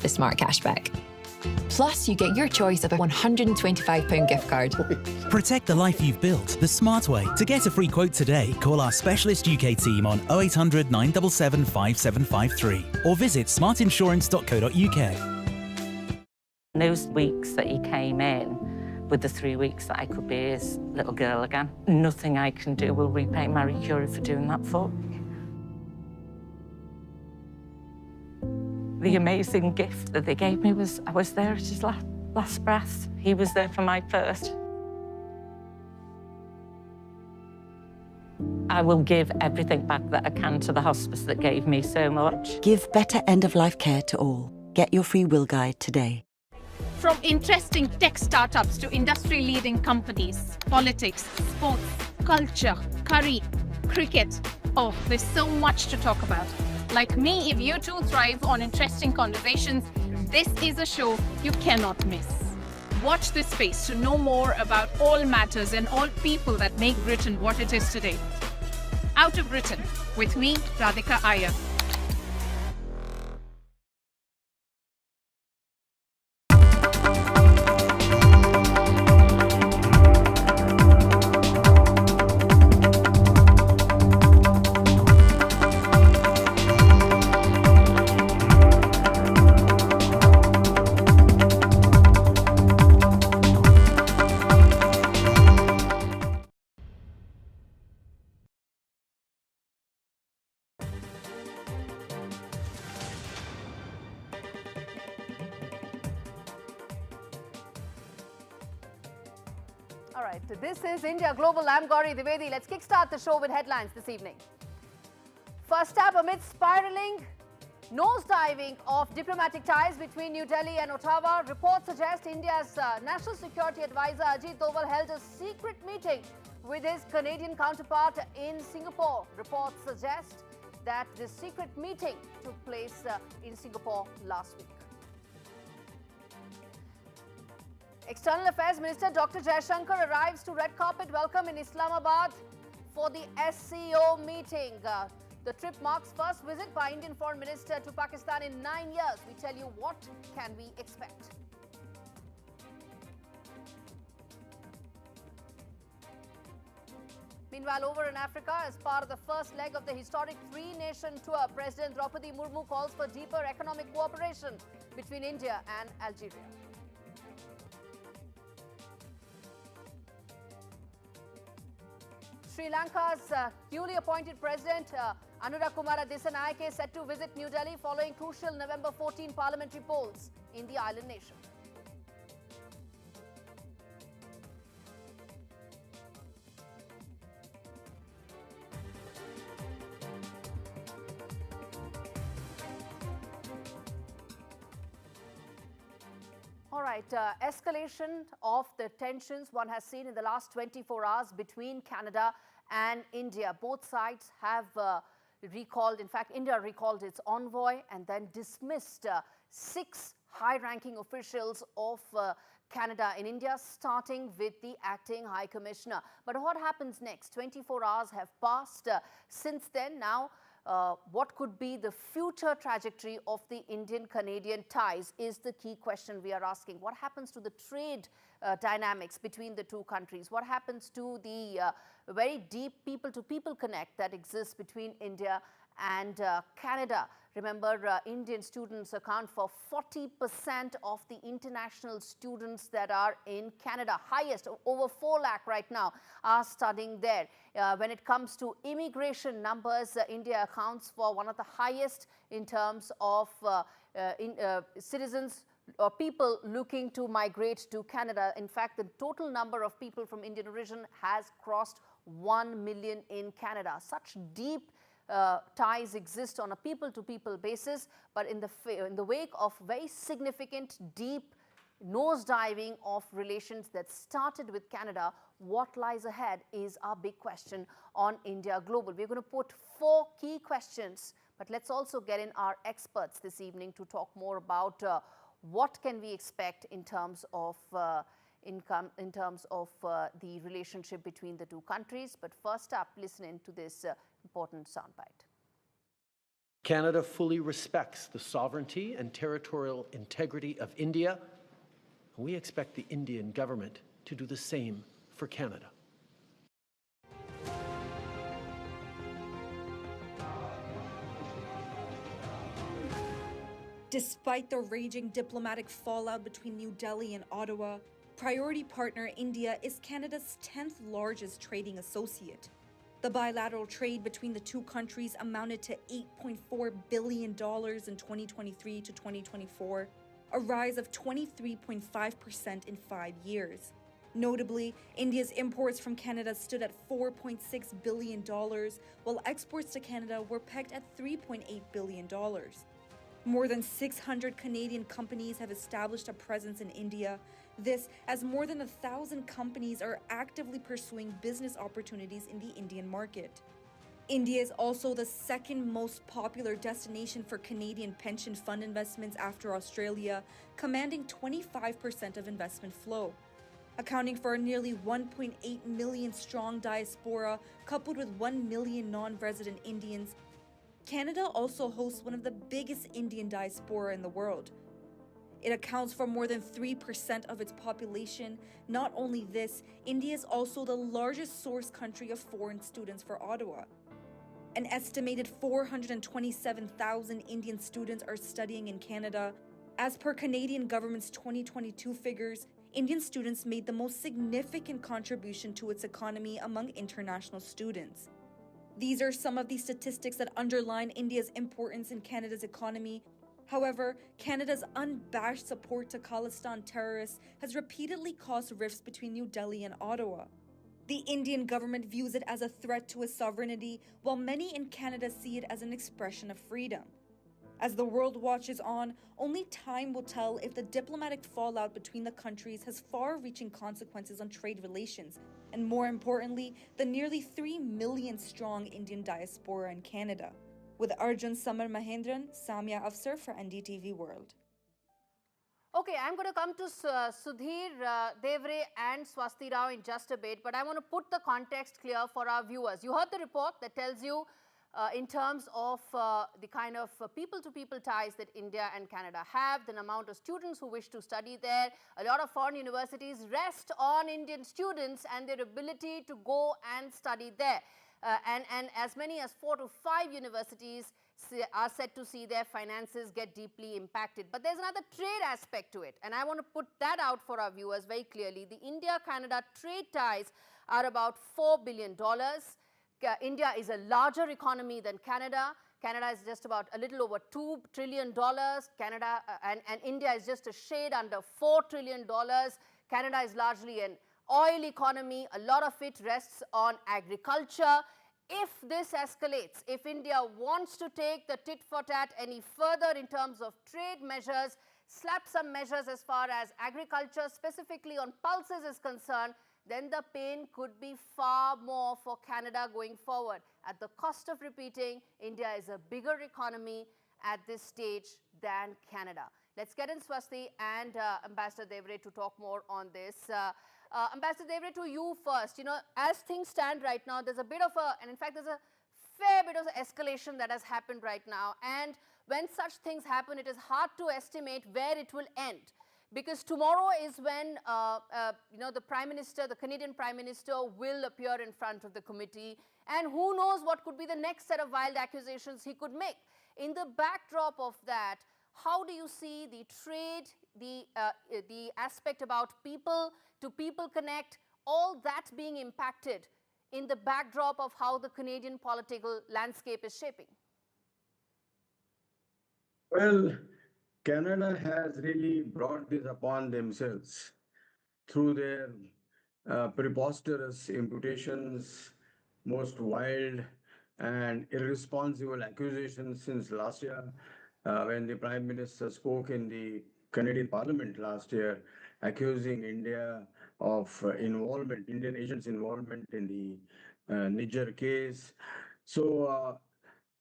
the Smart Cashback. Plus, you get your choice of a £125 gift card. Protect the life you've built the smart way. To get a free quote today, call our specialist UK team on 0800 977 5753 or visit smartinsurance.co.uk. Those weeks that he came in, with the 3 weeks that I could be his little girl again, nothing I can do will repay Marie Curie for doing that for me. The amazing gift that they gave me was I was there at his last breath. He was there for my first. I will give everything back that I can to the hospice that gave me so much. Give better end-of-life care to all. Get your free will guide today. From interesting tech startups to industry-leading companies, politics, sports, culture, curry, cricket. Oh, there's so much to talk about. Like me, if you too thrive on interesting conversations, this is a show you cannot miss. Watch this space to know more about all matters and all people that make Britain what it is today. Out of Britain, with me, Radhika Iyer. All right, so this is India Global. I'm Gaurie, Dwivedi. Let's kickstart the show with headlines this evening. First up, amid spiraling nosediving of diplomatic ties between New Delhi and Ottawa, reports suggest India's National Security Advisor Ajit Doval held a secret meeting with his Canadian counterpart in Singapore. Reports suggest that this secret meeting took place in Singapore last week. External Affairs Minister Dr. Jaishankar arrives to red carpet welcome in Islamabad for the SCO meeting. The trip marks first visit by Indian Foreign Minister to Pakistan in 9 years. We tell you what can we expect. Meanwhile, over in Africa, as part of the first leg of the historic three-nation tour, President Draupadi Murmu calls for deeper economic cooperation between India and Algeria. Sri Lanka's newly appointed President Anurakkumara Dissanayake is set to visit New Delhi following crucial November 14 parliamentary polls in the island nation. All right, escalation of the tensions one has seen in the last 24 hours between Canada and India. Both sides have recalled, in fact, India recalled its envoy and then dismissed 6 high-ranking officials of Canada in India, starting with the acting High Commissioner. But what happens next? 24 hours have passed since then. Now, what could be the future trajectory of the Indian-Canadian ties is the key question we are asking. What happens to the trade dynamics between the two countries? What happens to the very deep people-to-people connect that exists between India and Canada? Remember, Indian students account for 40% of the international students that are in Canada. Highest, over 4 lakh right now, are studying there. When it comes to immigration numbers, India accounts for one of the highest in terms of citizens or people looking to migrate to Canada. In fact, the total number of people from Indian origin has crossed 1 million in Canada. Such deep ties exist on a people-to-people basis, but in the wake of very significant, deep nosediving of relations that started with Canada, what lies ahead is our big question on India Global. We're going to put 4 key questions, but let's also get in our experts this evening to talk more about what can we expect in terms of the relationship between the two countries. But first up, listen in to this important soundbite. Canada fully respects the sovereignty and territorial integrity of India. We expect the Indian government to do the same for Canada. Despite the raging diplomatic fallout between New Delhi and Ottawa, priority partner India is Canada's 10th largest trading associate. The bilateral trade between the two countries amounted to $8.4 billion in 2023 to 2024, a rise of 23.5% in 5 years. Notably, India's imports from Canada stood at $4.6 billion, while exports to Canada were pegged at $3.8 billion. More than 600 Canadian companies have established a presence in India. This, as more than 1,000 companies are actively pursuing business opportunities in the Indian market. India is also the second most popular destination for Canadian pension fund investments after Australia, commanding 25% of investment flow. Accounting for a nearly 1.8 million strong diaspora, coupled with 1 million non-resident Indians, Canada also hosts one of the biggest Indian diaspora in the world. It accounts for more than 3% of its population. Not only this, India is also the largest source country of foreign students for Ottawa. An estimated 427,000 Indian students are studying in Canada. As per Canadian government's 2022 figures, Indian students made the most significant contribution to its economy among international students. These are some of the statistics that underline India's importance in Canada's economy. However, Canada's unabashed support to Khalistani terrorists has repeatedly caused rifts between New Delhi and Ottawa. The Indian government views it as a threat to its sovereignty, while many in Canada see it as an expression of freedom. As the world watches on, only time will tell if the diplomatic fallout between the countries has far-reaching consequences on trade relations, and more importantly, the nearly 3 million strong Indian diaspora in Canada. With Arjun Samar Mahendran, Samya Afsar for NDTV World. Okay, I'm going to come to Sudhir Devre and Swasti Rao in just a bit, but I want to put the context clear for our viewers. You heard the report that tells you in terms of the kind of people-to-people ties that India and Canada have, the amount of students who wish to study there. A lot of foreign universities rest on Indian students and their ability to go and study there. And as many as 4 to 5 universities are said to see their finances get deeply impacted. But there's another trade aspect to it, and I want to put that out for our viewers very clearly. The India-Canada trade ties are about $4 billion. India is a larger economy than Canada. Canada is just about a little over $2 trillion. Canada and India is just a shade under $4 trillion. Canada is largely an oil economy. A lot of it rests on agriculture. If this escalates, if India wants to take the tit-for-tat any further in terms of trade measures, slap some measures as far as agriculture, specifically on pulses, is concerned, then the pain could be far more for Canada going forward. At the cost of repeating, India is a bigger economy at this stage than Canada. Let's get in Swasti and Ambassador Devre to talk more on this. Ambassador Devre, to you first. You know, as things stand right now, there's a bit of and in fact, there's a fair bit of escalation that has happened right now. And when such things happen, it is hard to estimate where it will end. Because tomorrow is when, the Prime Minister, the Canadian Prime Minister, will appear in front of the committee. And who knows what could be the next set of wild accusations he could make. In the backdrop of that, how do you see the trade, the aspect about people-to-people connect, all that being impacted in the backdrop of how the Canadian political landscape is shaping? Well, Canada has really brought this upon themselves through their preposterous imputations, most wild and irresponsible accusations since last year, when the Prime Minister spoke in the Canadian Parliament last year, accusing India of involvement, Indian agents' involvement in the Nijjar case. So,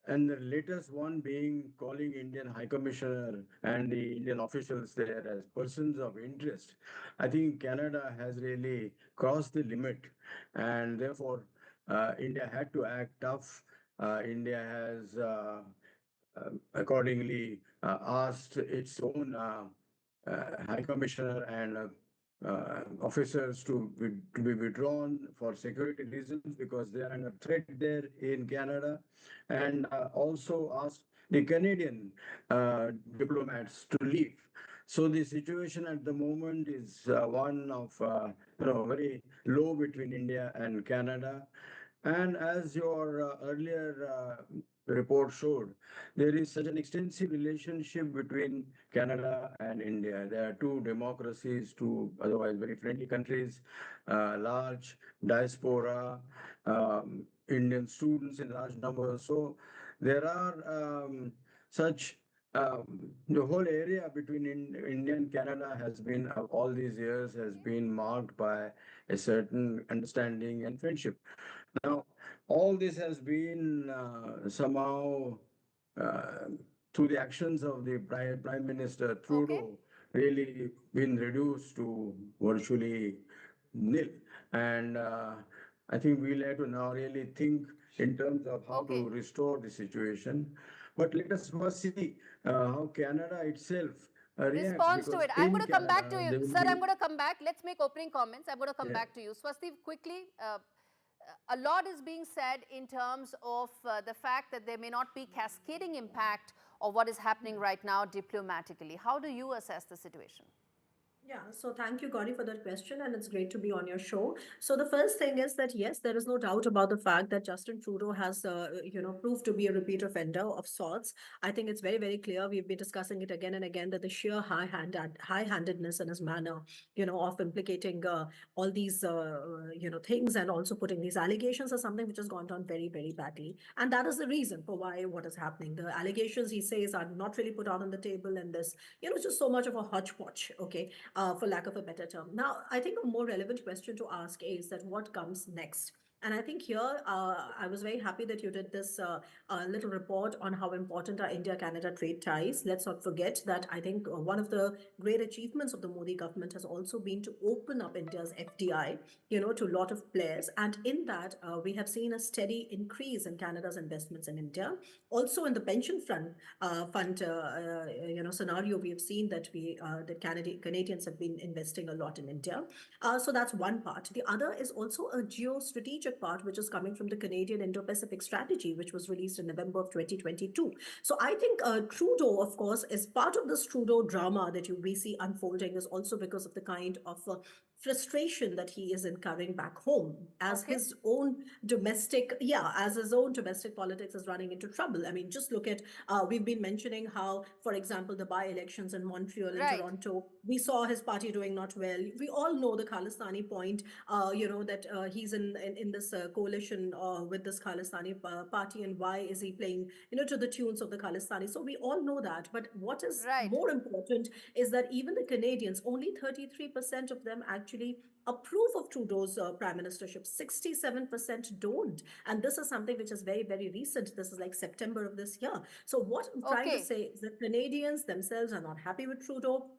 and the latest one being calling Indian High Commissioner and the Indian officials there as persons of interest. I think Canada has really crossed the limit, and therefore India had to act tough. India has accordingly asked its own High Commissioner and officers to be withdrawn for security reasons because they are under threat there in Canada, and also asked the Canadian diplomats to leave. So the situation at the moment is one of very low between India and Canada. And as your earlier report showed, there is such an extensive relationship between Canada and India. There are two democracies, two otherwise very friendly countries, large diaspora, Indian students in large numbers. So there are such the whole area between India and Canada has been all these years has been marked by a certain understanding and friendship. Now, all this has been somehow uh, through the actions of the Prime Minister Trudeau really been reduced to virtually nil. And I think we'll have to now really think in terms of how to restore the situation. But let us first see how Canada itself reacts. Response to Because it. I'm in going to come back to Canada, you. there will Sir, be- I'm going to come back. Let's make opening comments. I'm going to come Yeah. back to you. Swasthi, quickly, a lot is being said in terms of the fact that there may not be cascading impact of what is happening right now diplomatically. How do you assess the situation? Yeah, so thank you, Gaurie, for that question, and it's great to be on your show. So the first thing is that yes, there is no doubt about the fact that Justin Trudeau has, proved to be a repeat offender of sorts. I think it's very, very clear. We've been discussing it again and again that the sheer high-handedness in his manner, of implicating all these, things and also putting these allegations are something which has gone down very, very badly, and that is the reason for why what is happening. The allegations he says are not really put out on the table, and this, just so much of a hodgepodge. Okay. For lack of a better term. Now, I think a more relevant question to ask is that what comes next? And I think here, I was very happy that you did this little report on how important are India-Canada trade ties. Let's not forget that I think one of the great achievements of the Modi government has also been to open up India's FDI, to a lot of players. And in that, we have seen a steady increase in Canada's investments in India. Also, in the pension fund scenario, we have seen that Canadians have been investing a lot in India. So that's one part. The other is also a geostrategic part, which is coming from the Canadian Indo-Pacific strategy, which was released in November of 2022. So I think Trudeau, of course, is part of this Trudeau drama that we see unfolding is also because of the kind of frustration that he is incurring back home as his own domestic politics is running into trouble. I mean, just look at, we've been mentioning how, for example, the by-elections in Montreal and Toronto, we saw his party doing not well. We all know the Khalistani point, that he's in this coalition with this Khalistani party, and why is he playing, to the tunes of the Khalistani. So we all know that. But what is more important is that even the Canadians, only 33% of them actually approve of Trudeau's prime ministership. 67% don't. And this is something which is very, very recent. This is like September of this year. So what I'm trying to say is that Canadians themselves are not happy with Trudeau.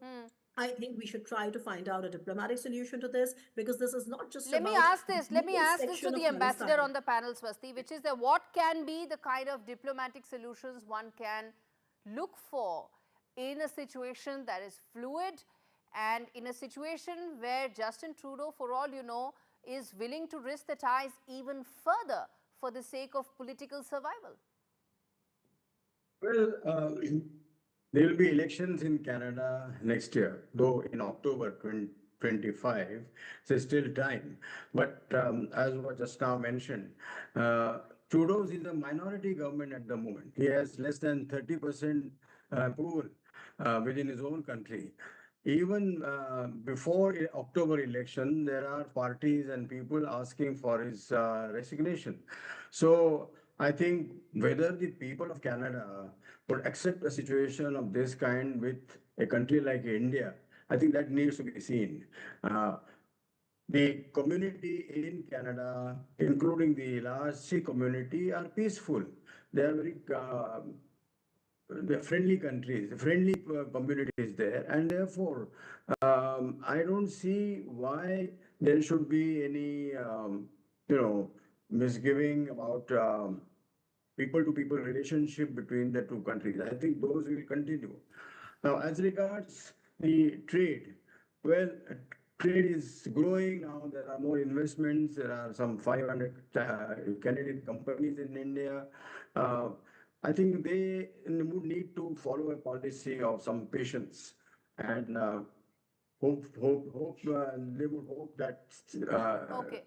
I think we should try to find out a diplomatic solution to this, because this is not just Let me ask this to the ambassador on the panel, Swasthi, which is that what can be the kind of diplomatic solutions one can look for in a situation that is fluid, and in a situation where Justin Trudeau, for all you know, is willing to risk the ties even further for the sake of political survival? Well, there will be elections in Canada next year, though in October 2025, there's still time. But as was just now mentioned, Trudeau's is a minority government at the moment. He has less than 30% approval within his own country. Even before October election, there are parties and people asking for his resignation. So I think whether the people of Canada would accept a situation of this kind with a country like India, I think that needs to be seen. The community in Canada, including the large Sikh community, are peaceful. They are very the friendly countries, friendly communities there, and therefore I don't see why there should be any misgiving about people-to-people relationship between the two countries. I think those will continue. Now, as regards the trade, well, trade is growing now. There are more investments. There are some 500 Canadian companies in India. I think they would need to follow a policy of some patience and they would hope that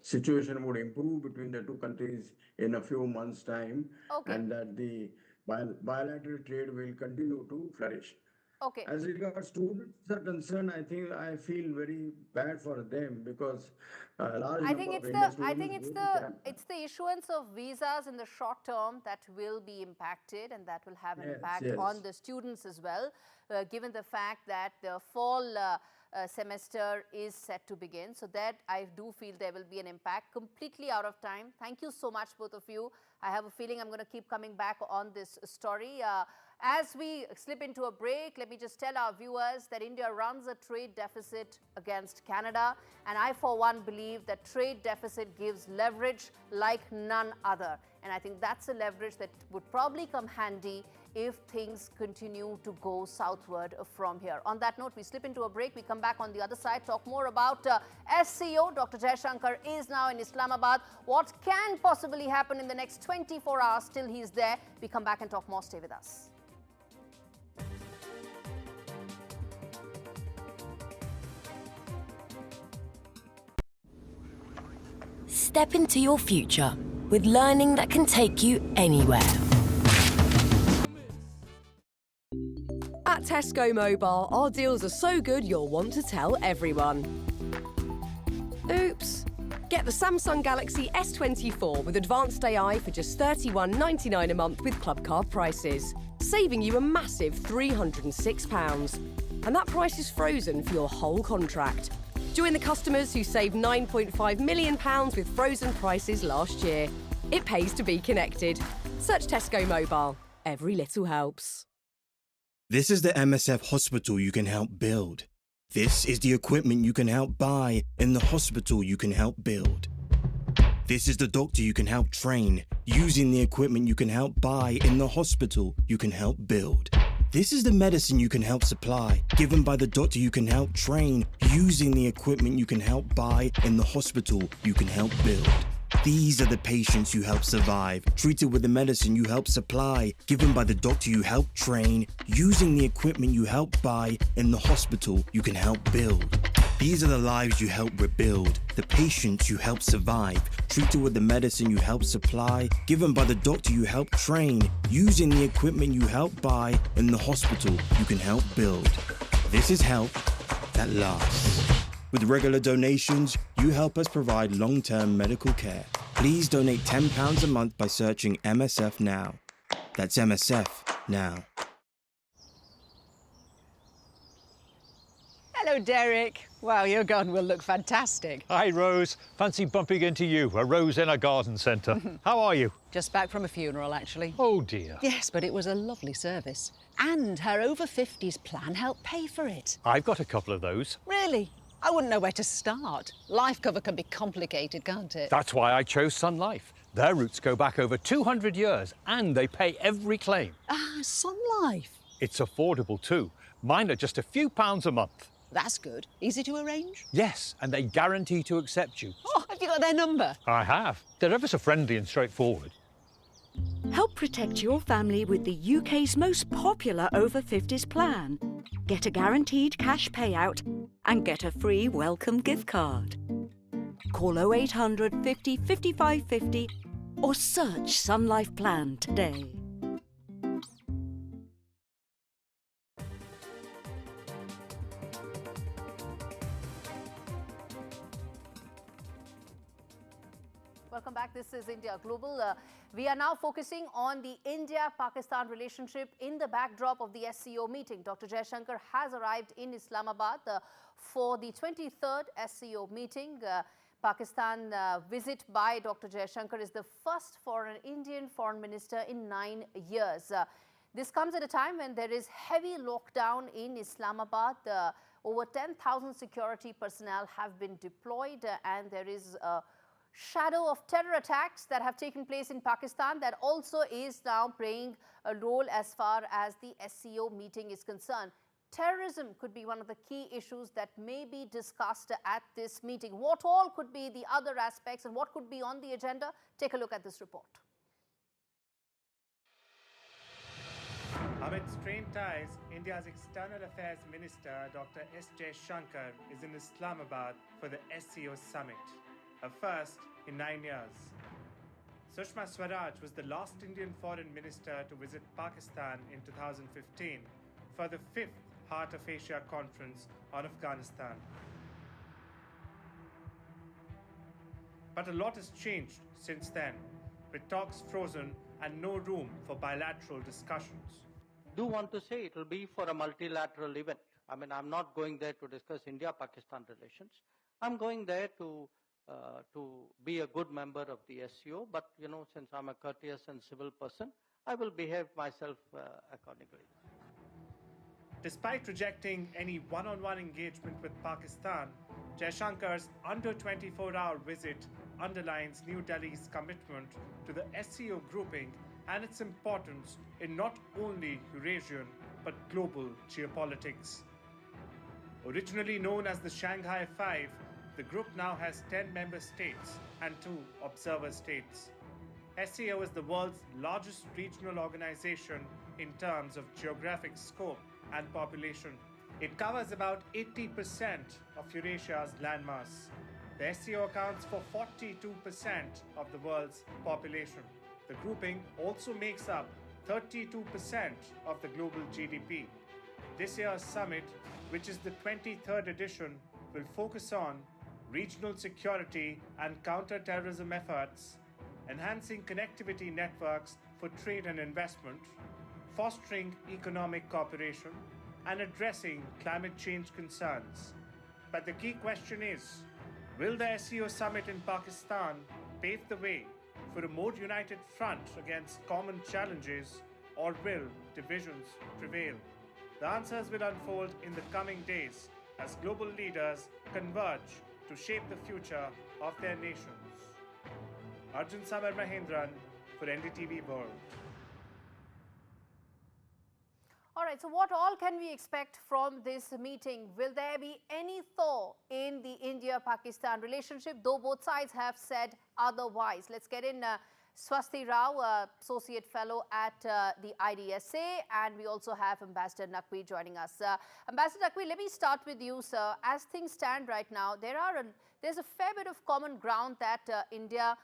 situation would improve between the two countries in a few months' time, and that the bilateral trade will continue to flourish. As regards students are concerned, I feel very bad for them because I think it's the issuance of visas in the short term that will be impacted, and that will have an impact on the students as well, given the fact that the fall semester is set to begin. So that I do feel there will be an impact. Completely out of time. Thank you so much, both of you. I have a feeling I'm going to keep coming back on this story. As we slip into a break, let me just tell our viewers that India runs a trade deficit against Canada, and I for one believe that trade deficit gives leverage like none other, and I think that's a leverage that would probably come handy if things continue to go southward from here. On that note, we slip into a break. We come back on the other side, talk more about SCO. Dr. Jaishankar is now in Islamabad. What can possibly happen in the next 24 hours till he's there? We come back and talk more. Stay with us. Step into your future with learning that can take you anywhere. At Tesco Mobile, our deals are so good you'll want to tell everyone. Oops. Get the Samsung Galaxy S24 with advanced AI for just £31.99 a month with club card prices, saving you a massive £306. And that price is frozen for your whole contract. Join the customers who saved £9.5 million with frozen prices last year. It pays to be connected. Search Tesco Mobile. Every little helps. This is the MSF hospital you can help build. This is the equipment you can help buy in the hospital you can help build. This is the doctor you can help train using the equipment you can help buy in the hospital you can help build. This is the medicine you can help supply, given by the doctor you can help train using the equipment you can help buy in the hospital you can help build. These are the patients you help survive, treated with the medicine you help supply, given by the doctor you help train, using the equipment you help buy in the hospital you can help build. These are the lives you help rebuild, the patients you help survive, treated with the medicine you help supply, given by the doctor you help train, using the equipment you help buy in the hospital you can help build. This is help that lasts. With regular donations, you help us provide long-term medical care. Please donate £10 a month by searching MSF Now. That's MSF Now. Hello, Derek. Wow, your garden will look fantastic. Hi, Rose. Fancy bumping into you, a rose in a garden centre. How are you? Just back from a funeral, actually. Oh, dear. Yes, but it was a lovely service. And her over-50s plan helped pay for it. I've got a couple of those. Really? I wouldn't know where to start. Life cover can be complicated, can't it? That's why I chose Sun Life. Their roots go back over 200 years and they pay every claim. Ah, Sun Life. It's affordable too. Mine are just a few pounds a month. That's good. Easy to arrange? Yes, and they guarantee to accept you. Oh, have you got their number? I have. They're ever so friendly and straightforward. Help protect your family with the UK's most popular over-50s plan. Get a guaranteed cash payout and get a free welcome gift card. Call 0800 50 55 50 or search Sun Life Plan today. Welcome back. This is India Global. We are now focusing on the India-Pakistan relationship in the backdrop of the SCO meeting. Dr. Jaishankar has arrived in Islamabad for the 23rd SCO meeting. Pakistan visit by Dr. Jaishankar is the first for an Indian foreign minister in 9 years. This comes at a time when there is heavy lockdown in Islamabad. Over 10,000 security personnel have been deployed and there is shadow of terror attacks that have taken place in Pakistan that also is now playing a role as far as the SCO meeting is concerned. Terrorism could be one of the key issues that may be discussed at this meeting. What all could be the other aspects and what could be on the agenda? Take a look at this report. Amid strained ties, India's External Affairs Minister Dr. S. Jaishankar is in Islamabad for the SCO Summit, a first in 9 years. Sushma Swaraj was the last Indian foreign minister to visit Pakistan in 2015 for the 5th Heart of Asia Conference on Afghanistan. But a lot has changed since then, with talks frozen and no room for bilateral discussions. Do want to say it will be for a multilateral event. I mean, I'm not going there to discuss India-Pakistan relations. I'm going there to be a good member of the SCO, but you know, since I'm a courteous and civil person, I will behave myself accordingly. Despite rejecting any one-on-one engagement with Pakistan, Jaishankar's under 24-hour visit underlines New Delhi's commitment to the SCO grouping and its importance in not only Eurasian but global geopolitics. Originally known as the Shanghai Five, the group now has 10 member states and 2 observer states. SCO is the world's largest regional organization in terms of geographic scope and population. It covers about 80% of Eurasia's landmass. The SCO accounts for 42% of the world's population. The grouping also makes up 32% of the global GDP. This year's summit, which is the 23rd edition, will focus on regional security and counter-terrorism efforts, enhancing connectivity networks for trade and investment, fostering economic cooperation, and addressing climate change concerns. But the key question is, will the SCO Summit in Pakistan pave the way for a more united front against common challenges, or will divisions prevail? The answers will unfold in the coming days as global leaders converge to shape the future of their nations. Arjun Samar Mahendran for NDTV World. All right, so what all can we expect from this meeting? Will there be any thaw in the India-Pakistan relationship, though both sides have said otherwise? Let's get in Swasti Rao, Associate Fellow at the IDSA, and we also have Ambassador Naqvi joining us. Ambassador Naqvi, let me start with you, sir. As things stand right now, there's a fair bit of common ground that India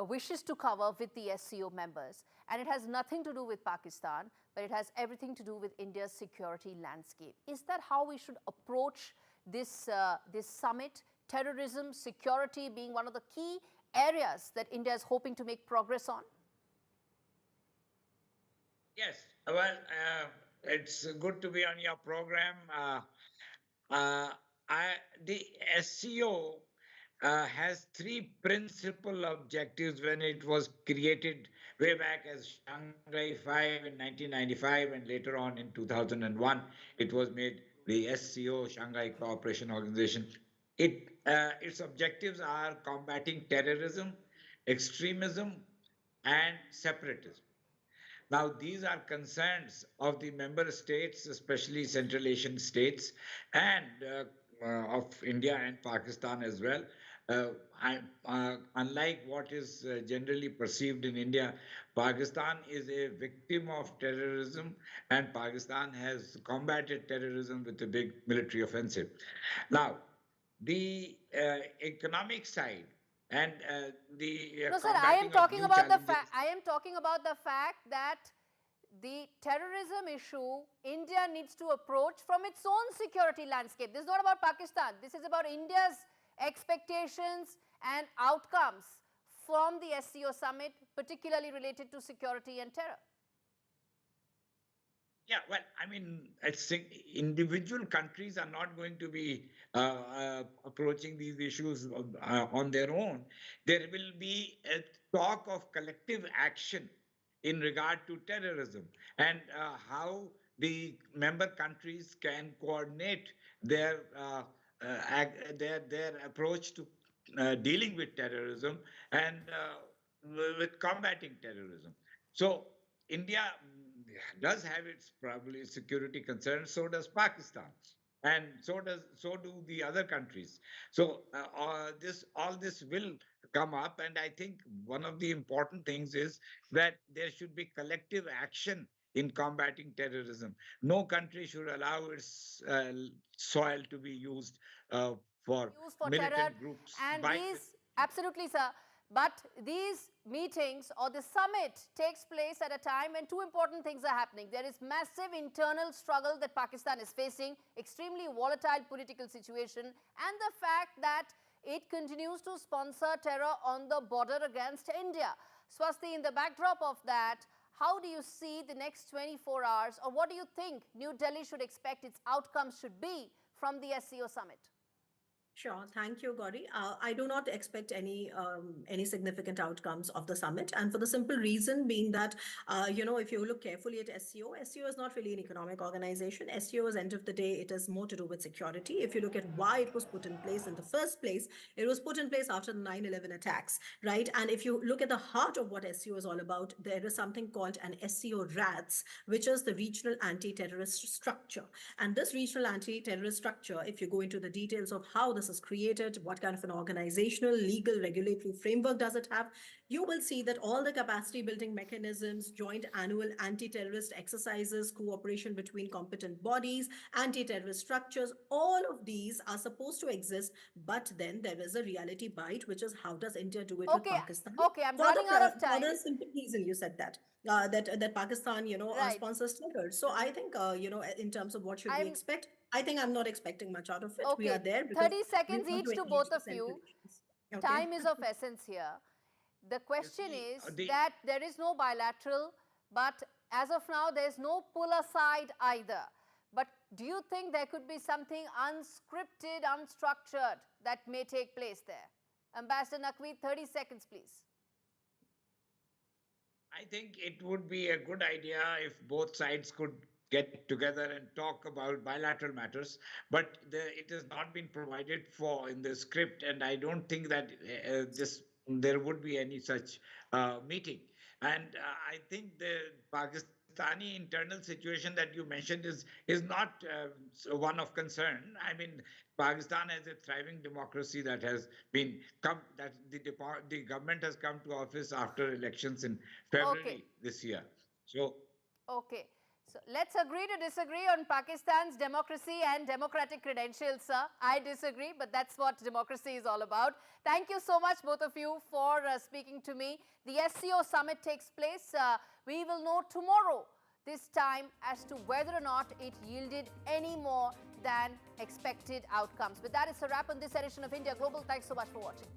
wishes to cover with the SCO members. And it has nothing to do with Pakistan, but it has everything to do with India's security landscape. Is that how we should approach this summit? Terrorism, security being one of the key areas that India is hoping to make progress on? Yes, well, it's good to be on your program. The SCO has 3 principal objectives when it was created way back as Shanghai 5 in 1995, and later on in 2001, it was made the SCO, Shanghai Cooperation Organization. Its objectives are combating terrorism, extremism, and separatism. Now, these are concerns of the member states, especially Central Asian states, and of India and Pakistan as well. Unlike what is generally perceived in India, Pakistan is a victim of terrorism, and Pakistan has combated terrorism with a big military offensive. Now, the economic side and the no, sir, I am talking about the fact. I am talking about the fact that the terrorism issue, India needs to approach from its own security landscape. This is not about Pakistan. This is about India's expectations and outcomes from the SCO Summit, particularly related to security and terror. Yeah, well, I mean, I think individual countries are not going to be approaching these issues on their own. There will be a talk of collective action in regard to terrorism and how the member countries can coordinate their approach to dealing with terrorism and with combating terrorism. So India does have its probably security concerns. So does Pakistan, and so do the other countries. So all this will come up, and I think one of the important things is that there should be collective action in combating terrorism. No country should allow its soil to be used for militant terror. groups. And these, absolutely, sir. But these meetings or the summit takes place at a time when two important things are happening. There is massive internal struggle that Pakistan is facing, extremely volatile political situation, and the fact that it continues to sponsor terror on the border against India. Swasti, in the backdrop of that, how do you see the next 24 hours, or what do you think New Delhi should expect its outcomes should be from the SCO summit? Sure. Thank you, Gaurie. I do not expect any significant outcomes of the summit, and for the simple reason being that, if you look carefully at SCO is not really an economic organization. SCO, at the end of the day, it is more to do with security. If you look at why it was put in place in the first place, it was put in place after the 9/11 attacks, right? And if you look at the heart of what SCO is all about, there is something called an SCO RADS, which is the Regional Anti-Terrorist Structure. And this Regional Anti-Terrorist Structure, if you go into the details of how this is created, what kind of an organizational, legal, regulatory framework does it have, you will see that all the capacity building mechanisms, joint annual anti-terrorist exercises, cooperation between competent bodies, anti-terrorist structures, all of these are supposed to exist, but then there is a reality bite, which is how does India do it with Pakistan? Okay, I'm running out of time. For the simple reason you said that. That Pakistan, sponsors terror. So I think, in terms of what should we expect, I think I'm not expecting much out of it. Okay. We are there. 30 seconds each to both of you. Okay. Time is of essence here. The question is that there is no bilateral, but as of now, there's no pull aside either. But do you think there could be something unscripted, unstructured that may take place there? Ambassador Naqvi, 30 seconds, please. I think it would be a good idea if both sides could get together and talk about bilateral matters, but it has not been provided for in the script, and I don't think that there would be any such meeting. And I think the Pakistani internal situation that you mentioned is not one of concern. I mean, Pakistan has a thriving democracy that has been that the government has come to office after elections in February this year. So okay. So let's agree to disagree on Pakistan's democracy and democratic credentials, sir. I disagree, but that's what democracy is all about. Thank you so much, both of you, for speaking to me. The SCO summit takes place. We will know tomorrow, this time, as to whether or not it yielded any more than expected outcomes. But that is a wrap on this edition of India Global. Thanks so much for watching.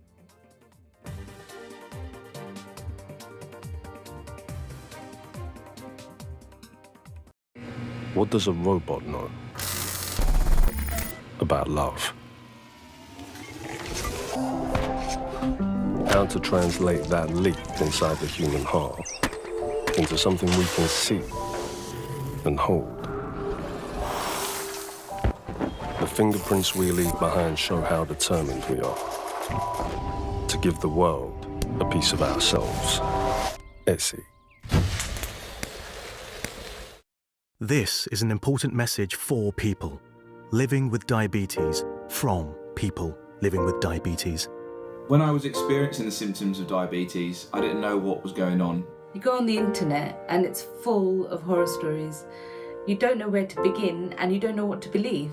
What does a robot know about love? How to translate that leap inside the human heart into something we can see and hold. The fingerprints we leave behind show how determined we are to give the world a piece of ourselves. Essie. This is an important message for people living with diabetes, from people living with diabetes. When I was experiencing the symptoms of diabetes, I didn't know what was going on. You go on the internet and it's full of horror stories. You don't know where to begin and you don't know what to believe.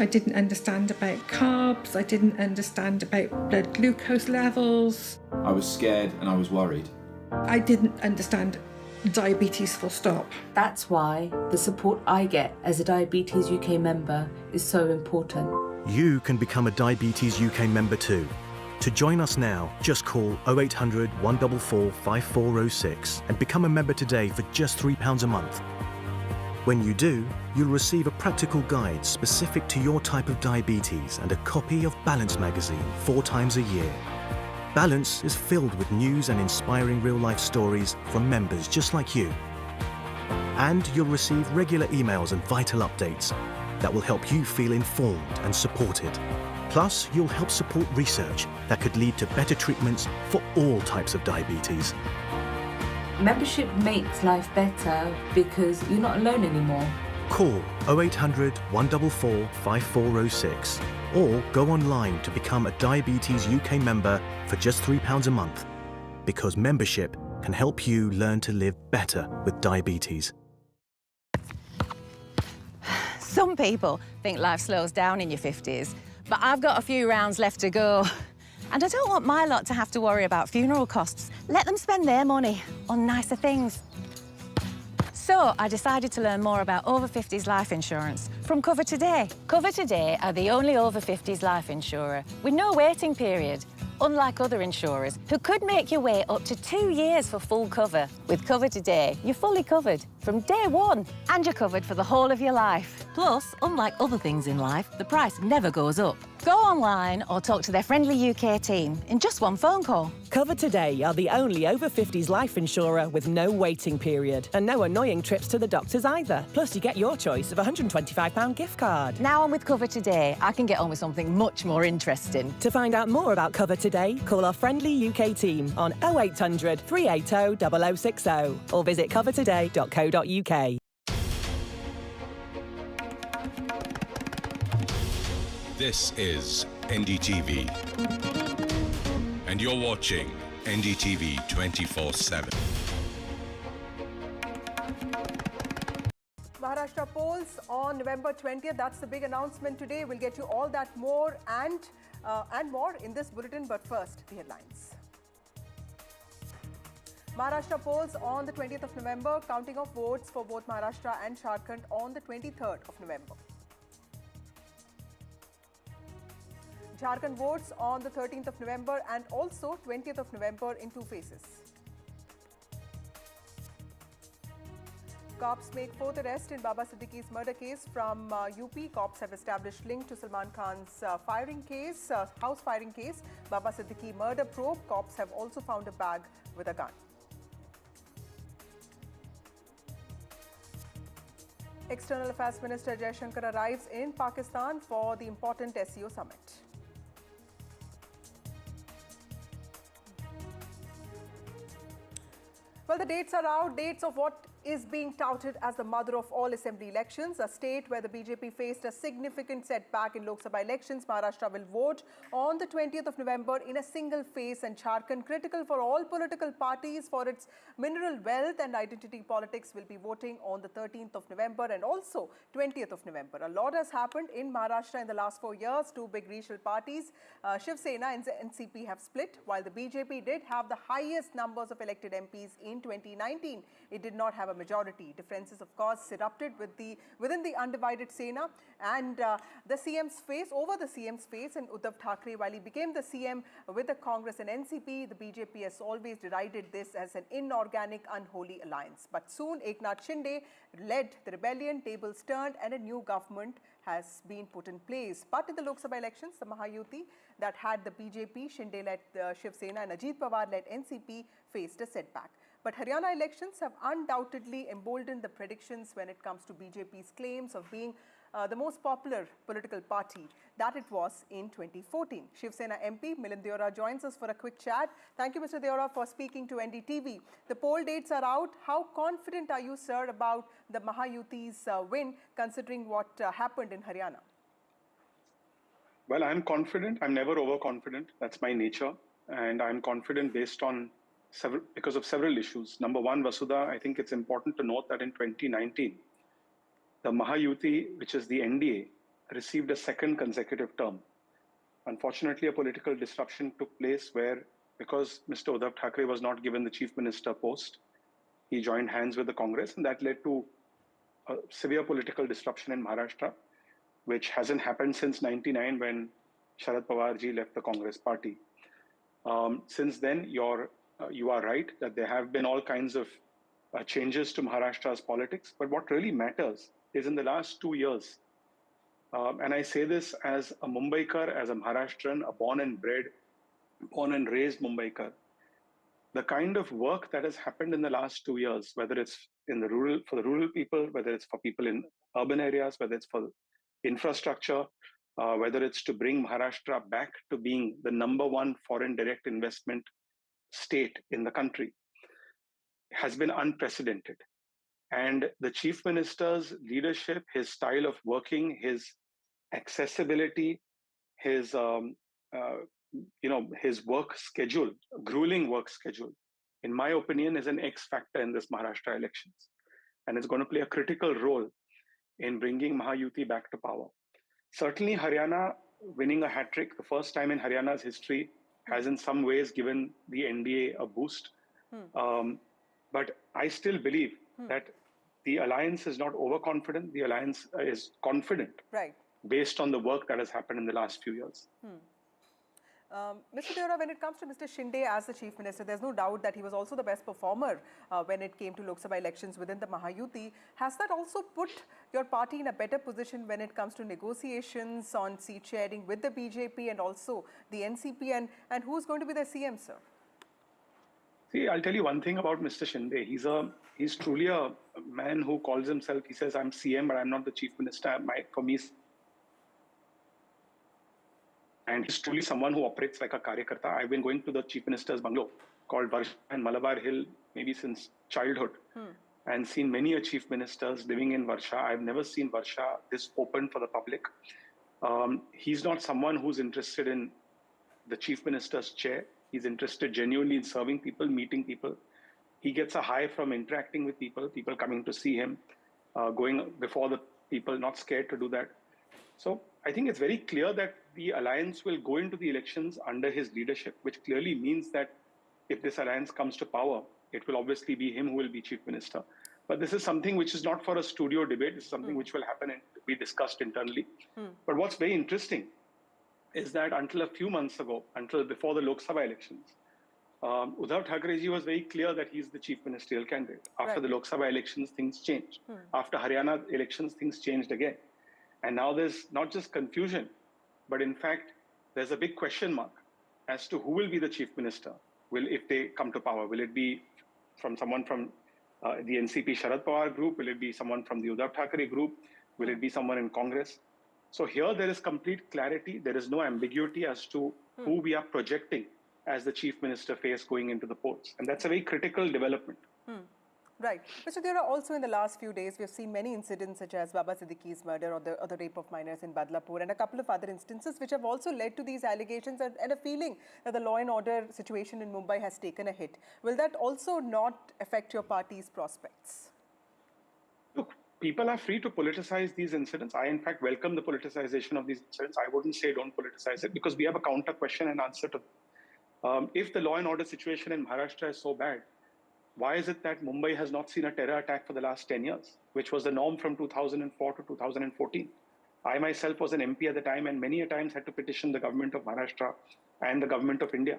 I didn't understand about carbs, I didn't understand about blood glucose levels. I was scared and I was worried. I didn't understand diabetes full stop. That's why the support I get as a Diabetes UK member is so important. You can become a Diabetes UK member too. To join us now, just call 0800 144 5406 and become a member today for just £3 a month. When you do, you'll receive a practical guide specific to your type of diabetes and a copy of Balance magazine 4 times a year. Balance is filled with news and inspiring real-life stories from members just like you. And you'll receive regular emails and vital updates that will help you feel informed and supported. Plus, you'll help support research that could lead to better treatments for all types of diabetes. Membership makes life better because you're not alone anymore. Call 0800 144 5406 or go online to become a Diabetes UK member for just £3 a month, because membership can help you learn to live better with diabetes. Some people think life slows down in your 50s, but I've got a few rounds left to go. And I don't want my lot to have to worry about funeral costs. Let them spend their money on nicer things. So I decided to learn more about over 50s life insurance from Cover Today. Cover Today are the only over 50s life insurer with no waiting period, unlike other insurers who could make you wait up to 2 years for full cover. With Cover Today, you're fully covered from day one, and you're covered for the whole of your life. Plus, unlike other things in life, the price never goes up. Go online or talk to their friendly UK team in just one phone call. Cover Today are the only over 50s life insurer with no waiting period and no annoying trips to the doctors either. Plus, you get your choice of a £125 gift card. Now I'm with Cover Today, I can get on with something much more interesting. To find out more about Cover Today, call our friendly UK team on 0800 380 0060 or visit covertoday.co.uk. This is NDTV, and you're watching NDTV 24/7. Maharashtra polls on November 20th. That's the big announcement today. We'll get you all that more and more in this bulletin. But first, the headlines. Maharashtra polls on the 20th of November. Counting of votes for both Maharashtra and Jharkhand on the 23rd of November. Jharkhand votes on the 13th of November and also 20th of November in two phases. Cops make fourth arrest in Baba Siddiqui's murder case from UP. Cops have established link to Salman Khan's house firing case. Baba Siddiqui murder probe. Cops have also found a bag with a gun. External Affairs Minister Jaishankar arrives in Pakistan for the important SCO Summit. Well, the dates are out, dates of what is being touted as the mother of all assembly elections, a state where the BJP faced a significant setback in Lok Sabha elections. Maharashtra will vote on the 20th of November in a single phase, and Jharkhand, critical for all political parties for its mineral wealth and identity politics, will be voting on the 13th of November and also 20th of November. A lot has happened in Maharashtra in the last 4 years. Two big regional parties, Shiv Sena and NCP, have split. While the BJP did have the highest numbers of elected MPs in 2019, it did not have a majority. Differences, of course, erupted within the undivided Sena and the CM's face, and Uddhav Thackeray, while he became the CM with the Congress and NCP, the BJP has always derided this as an inorganic, unholy alliance. But soon Eknath Shinde led the rebellion, tables turned, and a new government has been put in place. But in the Lok Sabha elections, the Mahayuti that had the BJP, Shinde-led Shiv Sena and Ajit Pawar-led NCP faced a setback. But Haryana elections have undoubtedly emboldened the predictions when it comes to BJP's claims of being the most popular political party that it was in 2014. Shiv Sena MP Milind Deora joins us for a quick chat. Thank you, Mr. Deora, for speaking to NDTV. The poll dates are out. How confident are you, sir, about the Mahayuti's win, considering what happened in Haryana? Well, I'm confident. I'm never overconfident. That's my nature. And I'm confident based on because of several issues. Number one, Vasudha, I think it's important to note that in 2019, the Mahayuti, which is the NDA, received a second consecutive term. Unfortunately, a political disruption took place where, because Mr. Uddhav Thackeray was not given the chief minister post, he joined hands with the Congress, and that led to a severe political disruption in Maharashtra, which hasn't happened since 99 when Sharad Pawar ji left the Congress party. Since then, you are right that there have been all kinds of changes to Maharashtra's politics. But what really matters is in the last 2 years, and I say this as a Mumbaikar, as a Maharashtran, a born and raised Mumbaikar, the kind of work that has happened in the last 2 years, whether it's for the rural people, whether it's for people in urban areas, whether it's for infrastructure, whether it's to bring Maharashtra back to being the #1 foreign direct investment state in the country, has been unprecedented. And the Chief Minister's leadership, his style of working, his accessibility, his his work schedule, grueling work schedule, in my opinion, is an X factor in this Maharashtra elections, and it's going to play a critical role in bringing Mahayuti back to power. Certainly, Haryana winning a hat trick, the first time in Haryana's history, has in some ways given the NDA a boost. But I still believe that the alliance is not overconfident. The alliance is confident, right, based on the work that has happened in the last few years. Mr. Deora, when it comes to Mr. Shinde as the Chief Minister, there's no doubt that he was also the best performer when it came to Lok Sabha elections within the Mahayuti. Has that also put your party in a better position when it comes to negotiations on seat sharing with the BJP and also the NCP? And who's going to be the CM, sir? See, I'll tell you one thing about Mr. Shinde. He's truly a man who calls himself, he says, I'm CM, but I'm not the Chief Minister. For me, and he's truly someone who operates like a karyakarta. I've been going to the Chief Minister's bungalow called Varsha and Malabar Hill maybe since childhood, and seen many Chief Ministers living in Varsha. I've never seen Varsha this open for the public. He's not someone who's interested in the Chief Minister's chair. He's interested genuinely in serving people, meeting people. He gets a high from interacting with people, people coming to see him, going before the people, not scared to do that. So I think it's very clear that the alliance will go into the elections under his leadership, which clearly means that if this alliance comes to power, it will obviously be him who will be Chief Minister. But this is something which is not for a studio debate. This is something which will happen and be discussed internally. But what's very interesting is that until a few months ago, until before the Lok Sabha elections, Uddhav Thackeray ji was very clear that he's the Chief Ministerial candidate. After the Lok Sabha elections, things changed. After Haryana elections, things changed again. And now there's not just confusion, but in fact, there's a big question mark as to who will be the Chief Minister. If they come to power, will it be from someone from the NCP Sharad Pawar group? Will it be someone from the Uddhav Thackeray group? Will it be someone in Congress? So here there is complete clarity. There is no ambiguity as to who we are projecting as the Chief Minister face going into the polls. And that's a very critical development. Right. Mr. Deora, also in the last few days, we have seen many incidents such as Baba Siddiqui's murder or the rape of minors in Badlapur and a couple of other instances which have also led to these allegations and a feeling that the law and order situation in Mumbai has taken a hit. Will that also not affect your party's prospects? Look, people are free to politicize these incidents. I, in fact, welcome the politicization of these incidents. I wouldn't say don't politicize it because we have a counter question and answer to if the law and order situation in Maharashtra is so bad, why is it that Mumbai has not seen a terror attack for the last 10 years, which was the norm from 2004 to 2014? I myself was an MP at the time and many a times had to petition the government of Maharashtra and the government of India.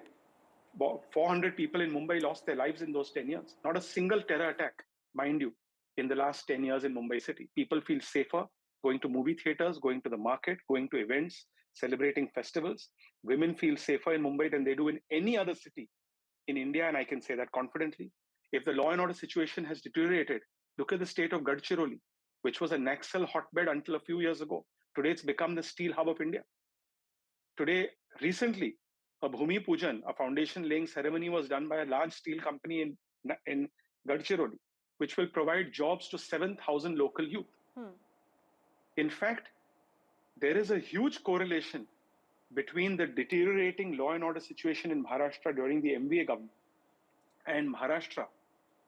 400 people in Mumbai lost their lives in those 10 years. Not a single terror attack, mind you, in the last 10 years in Mumbai city. People feel safer going to movie theaters, going to the market, going to events, celebrating festivals. Women feel safer in Mumbai than they do in any other city in India, and I can say that confidently. If the law and order situation has deteriorated, look at the state of Gadchiroli, which was a Naxal hotbed until a few years ago. Today, it's become the steel hub of India. Today, recently, a Bhumi Pujan, a foundation laying ceremony was done by a large steel company in Gadchiroli, which will provide jobs to 7,000 local youth. In fact, there is a huge correlation between the deteriorating law and order situation in Maharashtra during the MVA government and Maharashtra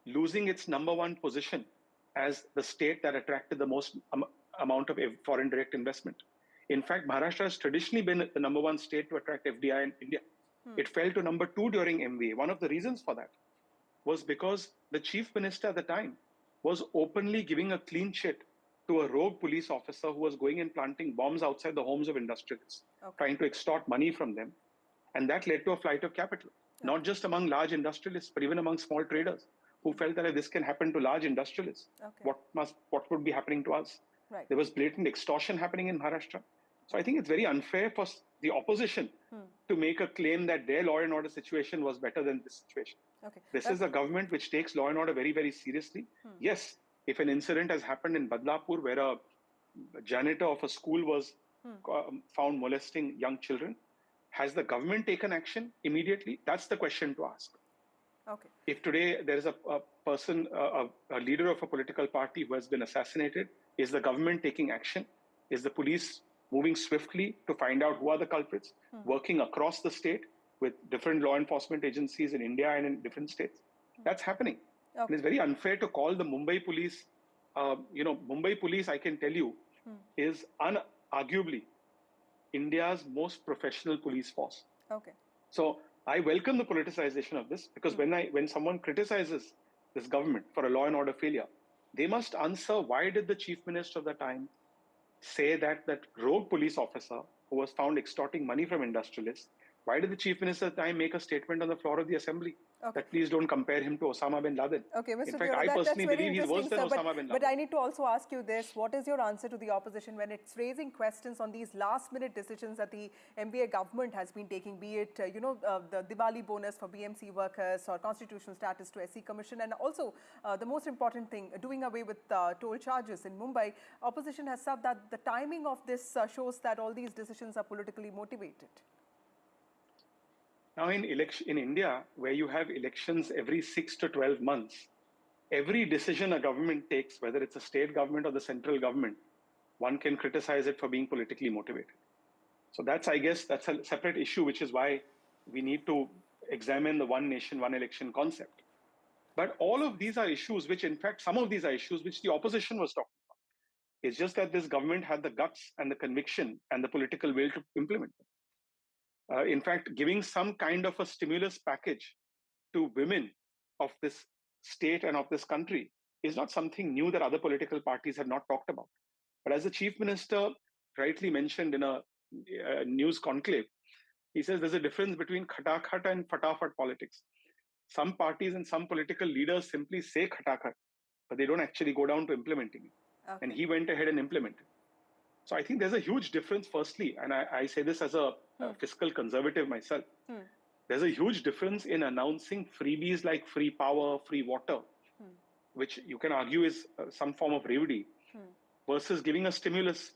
losing its #1 position as the state that attracted the most amount of foreign direct investment. In fact, Maharashtra has traditionally been the #1 state to attract FDI in India. It fell to #2 during MVA. One of the reasons for that was because the Chief Minister at the time was openly giving a clean chit to a rogue police officer who was going and planting bombs outside the homes of industrialists, trying to extort money from them. And that led to a flight of capital, not just among large industrialists, but even among small traders who felt that if this can happen to large industrialists, what would be happening to us? Right. There was blatant extortion happening in Maharashtra. So I think it's very unfair for the opposition to make a claim that their law and order situation was better than this situation. This is a government which takes law and order very, very seriously. Yes, if an incident has happened in Badlapur where a janitor of a school was found molesting young children. Has the government taken action immediately? That's the question to ask. Okay. If today there is a person, a leader of a political party who has been assassinated, is the government taking action? Is the police moving swiftly to find out who are the culprits, working across the state with different law enforcement agencies in India and in different states? That's happening. Okay. It's very unfair to call the Mumbai police, Mumbai police, I can tell you, is unarguably India's most professional police force. Okay. So I welcome the politicization of this, because when someone criticizes this government for a law and order failure, they must answer why did the chief minister of the time say that rogue police officer who was found extorting money from industrialists, why did the chief minister at the time make a statement on the floor of the assembly that please don't compare him to Osama bin Laden? Okay, Mr. In fact, Trudeau, I personally that's very believe he's worse than interesting, Osama bin Laden. But I need to also ask you this. What is your answer to the opposition when it's raising questions on these last-minute decisions that the MBA government has been taking, be it, the Diwali bonus for BMC workers or constitutional status to SC Commission, and also the most important thing, doing away with toll charges in Mumbai. Opposition has said that the timing of this shows that all these decisions are politically motivated. Now, in India, where you have elections every 6 to 12 months, every decision a government takes, whether it's a state government or the central government, one can criticize it for being politically motivated. So I guess that's a separate issue, which is why we need to examine the one nation, one election concept. But all of these are issues which, in fact, some of these are issues which the opposition was talking about. It's just that this government had the guts and the conviction and the political will to implement them. In fact, giving some kind of a stimulus package to women of this state and of this country is not something new that other political parties have not talked about. But as the chief minister rightly mentioned in a news conclave, he says there's a difference between khatakhat and fatafat politics. Some parties and some political leaders simply say khatakhat, but they don't actually go down to implementing it. Okay. And he went ahead and implemented. So I think there's a huge difference, firstly, and I say this as a fiscal conservative myself. There's a huge difference in announcing freebies like free power, free water, which you can argue is some form of Dwivedi, versus giving a stimulus